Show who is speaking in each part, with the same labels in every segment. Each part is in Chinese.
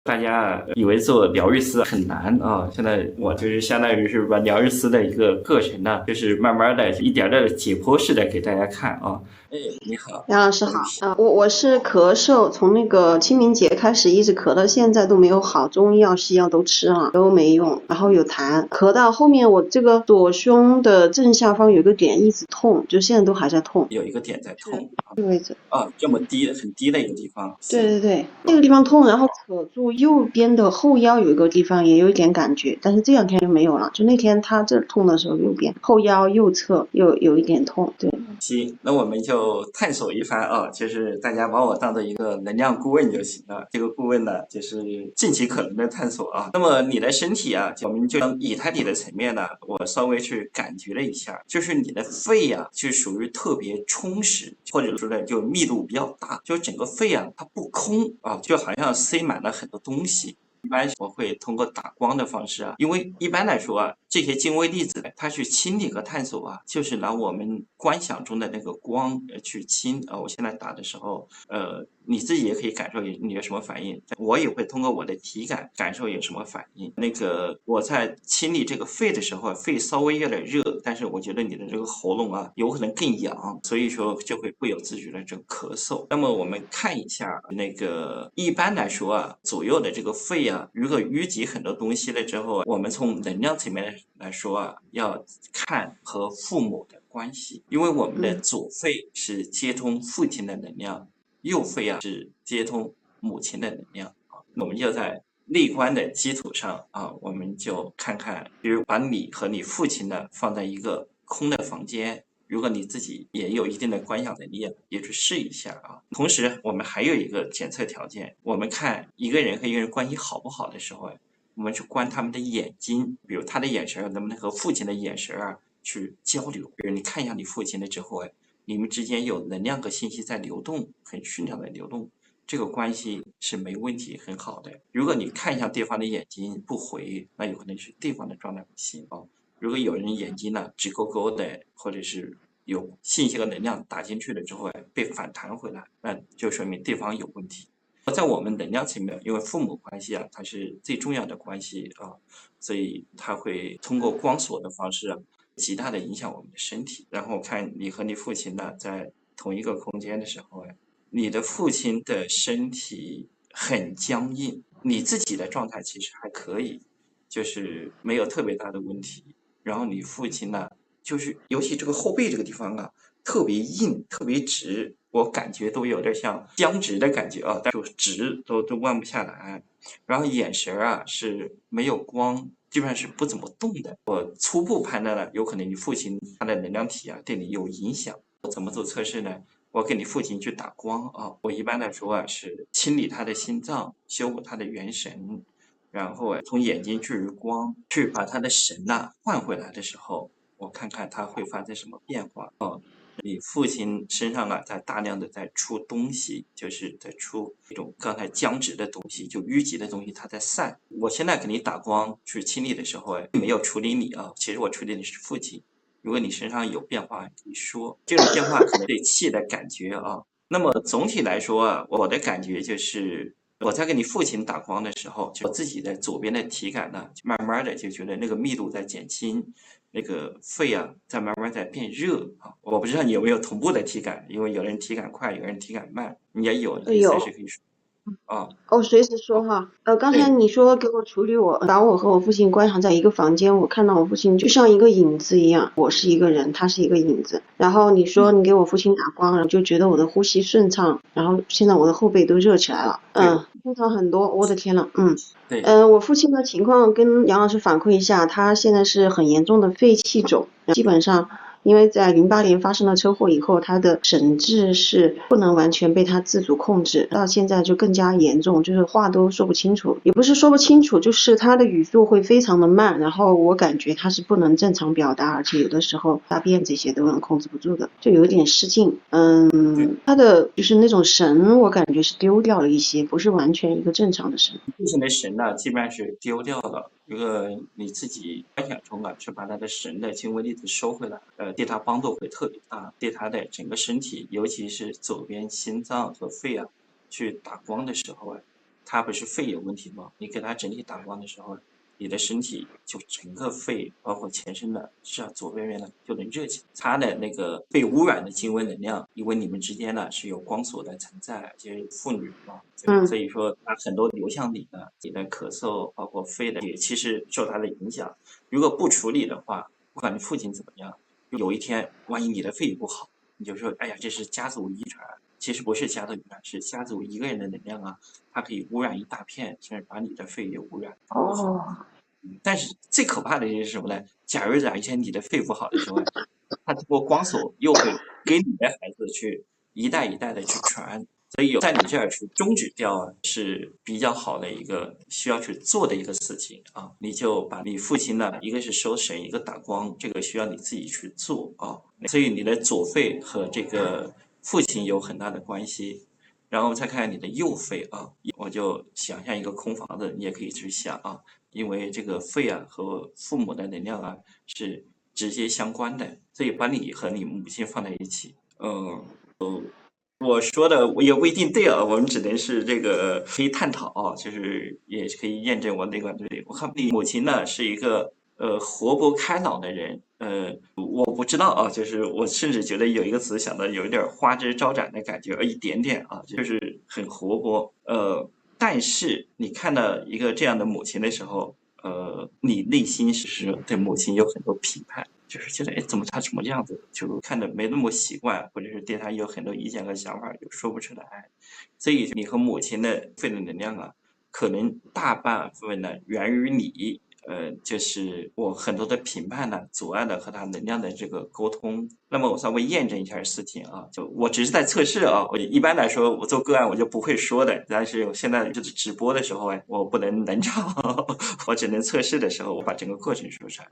Speaker 1: 大家以为做疗愈师很难啊，现在我就是相当于是把疗愈师的一个课程呢，就是慢慢的一点点的解剖式的给大家看啊。哎，你好，
Speaker 2: 杨老师好，我是咳嗽，从那个清明节开始一直咳到现在都没有好，中医药、西药都吃了都没用，然后有痰，咳到后面我这个左胸的正下方有一个点一直痛，就现在都还在痛，
Speaker 1: 有一个点在痛
Speaker 2: 这个位置。
Speaker 1: 啊，这么低很低的一个地方。
Speaker 2: 对对对，那个地方痛，然后可住右边的后腰有一个地方也有一点感觉，但是这两天就没有了。就那天他这痛的时候，右边后腰右侧有一点痛。对，
Speaker 1: 行，那我们就探索一番啊，就是大家把我当做一个能量顾问就行了。这个顾问呢，就是尽其可能的探索啊。那么你的身体啊，我们就从以太体的层面呢，我稍微去感觉了一下，就是你的肺啊，就属于特别充实，或者说呢，就密度比较大，就整个肺啊，它不空啊，就好像塞满了很多东西。一般我会通过打光的方式啊，因为一般来说啊，这些精微粒子呢，它去清理和探索啊，就是拿我们观想中的那个光去清啊。我现在打的时候，你自己也可以感受你有什么反应，我也会通过我的体感感受有什么反应。那个我在清理这个肺的时候，肺稍微有点热，但是我觉得你的这个喉咙啊有可能更痒，所以说就会不由自主的这个咳嗽。那么我们看一下那个一般来说啊，左右的这个肺啊，如果淤积很多东西了之后，我们从能量层面来说啊，要看和父母的关系，因为我们的左肺是接通父亲的能量。右肺啊是接通母亲的能量啊，我们就在内观的基础上啊，我们就看看，比如把你和你父亲呢放在一个空的房间，如果你自己也有一定的观想能力，也去试一下啊。同时，我们还有一个检测条件，我们看一个人和一个人关系好不好的时候，我们去观他们的眼睛，比如他的眼神能不能和父亲的眼神啊去交流。比如你看一下你父亲的之后，你们之间有能量和信息在流动，很顺畅的流动，这个关系是没问题，很好的。如果你看一下对方的眼睛不回，那有可能是对方的状态不行啊。如果有人眼睛呢直勾勾的，或者是有信息和能量打进去了之后被反弹回来，那就说明对方有问题。在我们能量层面，因为父母关系啊，它是最重要的关系啊，所以它会通过光索的方式啊，极大的影响我们的身体。然后看你和你父亲呢在同一个空间的时候，你的父亲的身体很僵硬，你自己的状态其实还可以，就是没有特别大的问题。然后你父亲呢，就是尤其这个后背这个地方啊，特别硬，特别直，我感觉都有点像僵直的感觉啊，但是直都弯不下来。然后眼神啊是没有光，基本上是不怎么动的。我初步判断了，有可能你父亲他的能量体啊对你有影响。我怎么做测试呢？我给你父亲去打光啊，我一般来说啊是清理他的心脏，修补他的元神，然后从眼睛置于光，去把他的神换回来的时候，我看看他会发生什么变化啊。你父亲身上啊，在大量的在出东西，就是在出一种刚才僵直的东西，就淤积的东西，它在散。我现在给你打光去清理的时候，并没有处理你啊，其实我处理的是父亲。如果你身上有变化，可以说这种变化可能对气的感觉啊。那么总体来说啊，我的感觉就是我在给你父亲打光的时候，就我自己的左边的体感呢，就慢慢的就觉得那个密度在减轻，那个肺啊在慢慢在变热啊。我不知道你有没有同步的体感，因为有人体感快，有人体感慢，你也有，你可以随时
Speaker 2: 有。
Speaker 1: 可以说啊。
Speaker 2: 我随时说哈。刚才
Speaker 1: 对，
Speaker 2: 你说给我处理把我和我父亲关想在一个房间，我看到我父亲就像一个影子一样，我是一个人，他是一个影子。然后你说你给我父亲打光了，就觉得我的呼吸顺畅，然后现在我的后背都热起来了，顺畅很多。我的天呐，
Speaker 1: 对，
Speaker 2: 我父亲的情况跟杨老师反馈一下，他现在是很严重的肺气肿，基本上。因为在08年发生了车祸以后，他的神志是不能完全被他自主控制，到现在就更加严重，就是话都说不清楚，也不是说不清楚，就是他的语速会非常的慢，然后我感觉他是不能正常表达，而且有的时候大便这些都能控制不住的，就有点失禁。
Speaker 1: 对，
Speaker 2: 他的就是那种神，我感觉是丢掉了一些，不是完全一个正常的神。
Speaker 1: 父亲的神呢，基本上是丢掉了。如果你自己观想中啊，去把他的神的精微粒子收回来，对他帮助会特别大，对他的整个身体，尤其是左边心脏和肺啊，去打光的时候他不是肺有问题吗？你给他整体打光的时候，你的身体就整个肺包括全身的，是啊，左边呢就能热起来。它的那个被污染的精微能量，因为你们之间呢是有光锁的存在，而且妇女嘛，所以说它很多流向你的，你的咳嗽包括肺的也其实受它的影响。如果不处理的话，不管你父亲怎么样，有一天万一你的肺不好，你就说哎呀这是家族遗传，其实不是家族遗传，是家族一个人的能量啊，它可以污染一大片，甚至把你的肺也污染不好。但是最可怕的是什么呢？假如哪一天你的肺不好的时候，它通过光索又会给你的孩子去一代一代的去传，所以在你这儿去终止掉是比较好的一个需要去做的一个事情啊。你就把你父亲呢，一个是收神，一个打光，这个需要你自己去做啊。所以你的左肺和这个父亲有很大的关系。然后再看你的右肺啊，我就想象一个空房子，你也可以去想啊，因为这个肺啊和父母的能量啊是直接相关的，所以把你和你母亲放在一起，我说的我也不一定对啊，我们只能是这个可以探讨啊，就是也可以验证我那个对。我看你母亲呢是一个活泼开朗的人，我不知道啊，就是我甚至觉得有一个词想的有一点花枝招展的感觉，一点点啊，就是很活泼，但是你看到一个这样的母亲的时候，你内心是对母亲有很多评判。就是觉得，哎，怎么他怎么这样子，就看着没那么习惯，或者是对他有很多意见和想法，就说不出来。所以你和母亲的肺的能量啊，可能大半分呢源于你，就是我很多的评判呢，阻碍了和他能量的这个沟通。那么我稍微验证一下事情啊，就我只是在测试啊，我一般来说我做个案我就不会说的，但是我现在就是直播的时候哎，我不能冷场，我只能测试的时候我把整个过程说出来。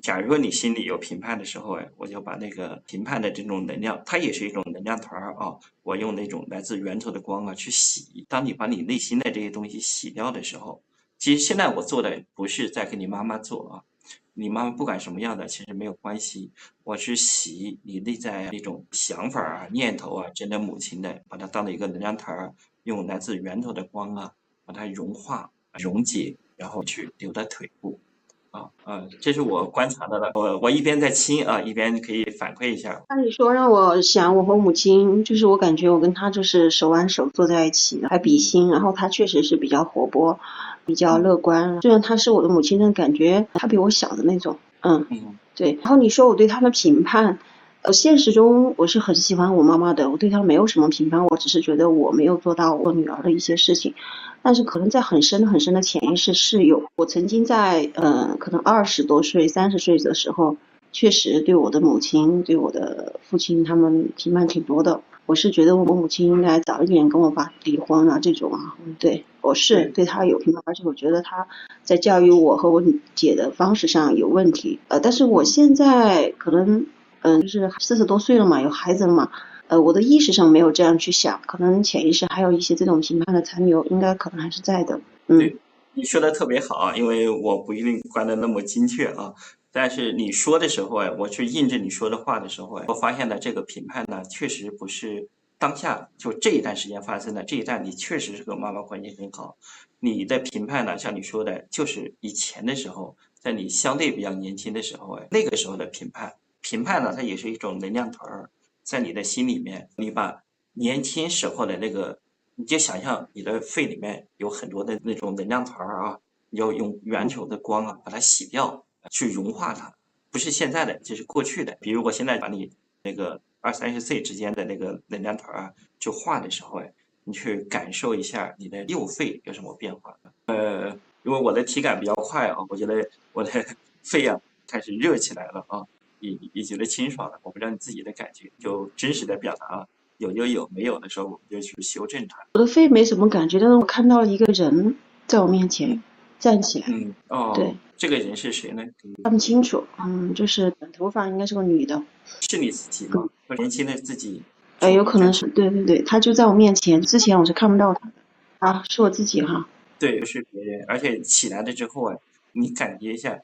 Speaker 1: 假如你心里有评判的时候哎，我就把那个评判的这种能量，它也是一种能量团啊，我用那种来自源头的光啊去洗。当你把你内心的这些东西洗掉的时候，其实现在我做的不是在给你妈妈做啊，你妈妈不管什么样的其实没有关系，我是洗你内在那种想法啊、念头啊，真的母亲的，把它当做一个能量团，用来自源头的光啊，把它融化、溶解，然后去留在腿部。这是我观察到的。我一边在亲啊，一边可以反馈一下。
Speaker 2: 那你说让我想我和母亲，就是我感觉我跟她就是手挽手坐在一起，还比心，然后她确实是比较活泼，比较乐观。虽然她是我的母亲，但感觉她比我小的那种。对。然后你说我对她的评判，现实中我是很喜欢我妈妈的，我对她没有什么评判，我只是觉得我没有做到我女儿的一些事情。但是可能在很深很深的潜意识是有。我曾经在可能20多岁、30岁的时候，确实对我的母亲、对我的父亲他们评判挺多的。我是觉得我母亲应该早一点跟我爸离婚啊，这种啊，对，我是对她有评判，而且我觉得她在教育我和我姐的方式上有问题。但是我现在可能就是40多岁了嘛，有孩子了嘛，我的意识上没有这样去想，可能潜意识还有一些这种评判的残留，应该可能还是在的。
Speaker 1: 对，你说的特别好啊，因为我不一定关的那么精确啊，但是你说的时候啊，我去印证你说的话的时候啊，我发现呢，这个评判呢，确实不是当下就这一段时间发生的，这一段你确实是和妈妈关系很好，你的评判呢，像你说的，就是以前的时候，在你相对比较年轻的时候，那个时候的评判，评判呢，它也是一种能量团儿，在你的心里面，你把年轻时候的那个。你就想象你的肺里面有很多的那种能量团啊，你要用源头的光啊把它洗掉，去融化它，不是现在的，这是过去的。比如我现在把你那个20、30岁之间的那个能量团啊去化的时候，你去感受一下你的右肺有什么变化。因为我的体感比较快啊，我觉得我的肺啊开始热起来了啊，也觉得清爽了。我不知道你自己的感觉，就真实的表达啊。有就有，没有的时候我们就去修正它。
Speaker 2: 我的肺没什么感觉，但是我看到了一个人在我面前站起来。对，
Speaker 1: 这个人是谁呢？
Speaker 2: 看不清楚。就是短头发，应该是个女的。
Speaker 1: 是你自己吗？年轻的自己？
Speaker 2: 有可能是，对对对，她就在我面前，之前我是看不到她的。啊，是我自己哈。
Speaker 1: 对，是别人，而且起来了之后啊，你感觉一下，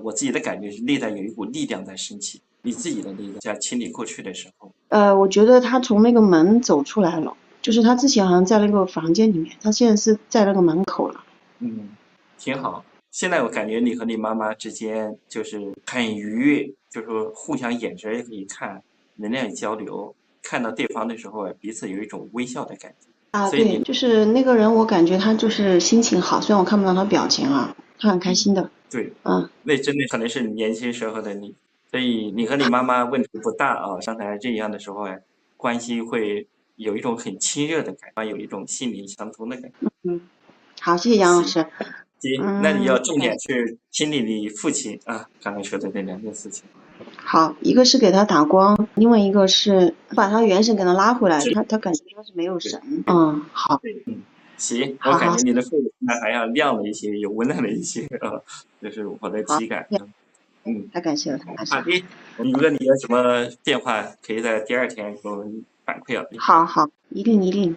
Speaker 1: 我自己的感觉是内在有一股力量在升起，你自己的力量在清理过去的时候。
Speaker 2: 我觉得她从那个门走出来了。就是他之前好像在那个房间里面，他现在是在那个门口了。
Speaker 1: 挺好。现在我感觉你和你妈妈之间就是很愉悦，就是说互相眼神也可以看，能量也交流，看到对方的时候彼此有一种微笑的感觉。所以
Speaker 2: 对，就是那个人，我感觉他就是心情好，虽然我看不到他表情啊，他很开心的。
Speaker 1: 对，那真的可能是年轻时候的你，所以你和你妈妈问题不大啊。刚才这样的时候关系会有一种很亲热的感觉，有一种心灵相通的感觉。
Speaker 2: 好，谢谢杨老师。
Speaker 1: 行，那你要重点是听你父亲啊刚才说的那2件事情。
Speaker 2: 好，一个是给他打光，另外一个是把他元神给他拉回来，他感觉他是没有神。好。
Speaker 1: 行，我感觉你的父亲还要亮了一些，有温暖了一些这是我的体感。
Speaker 2: 太感谢了，太感谢了。
Speaker 1: 好的，如果你有什么变化，可以在第2天给我们反馈。
Speaker 2: 好，一定。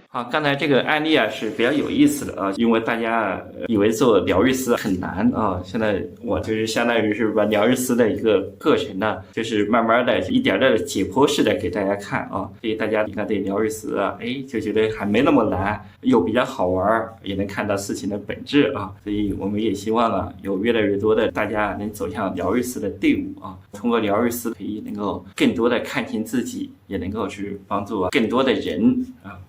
Speaker 1: 好，刚才这个案例是比较有意思的啊，因为大家以为做疗愈师很难啊，现在我就是相当于是把疗愈师的一个课程呢，就是慢慢的一点点的解剖式的给大家看啊，所以大家你看对疗愈师就觉得还没那么难，又比较好玩，也能看到事情的本质啊，所以我们也希望有越来越多的大家能走向疗愈师的队伍啊，通过疗愈师可以能够更多的看清自己，也能够去帮助更多的人啊。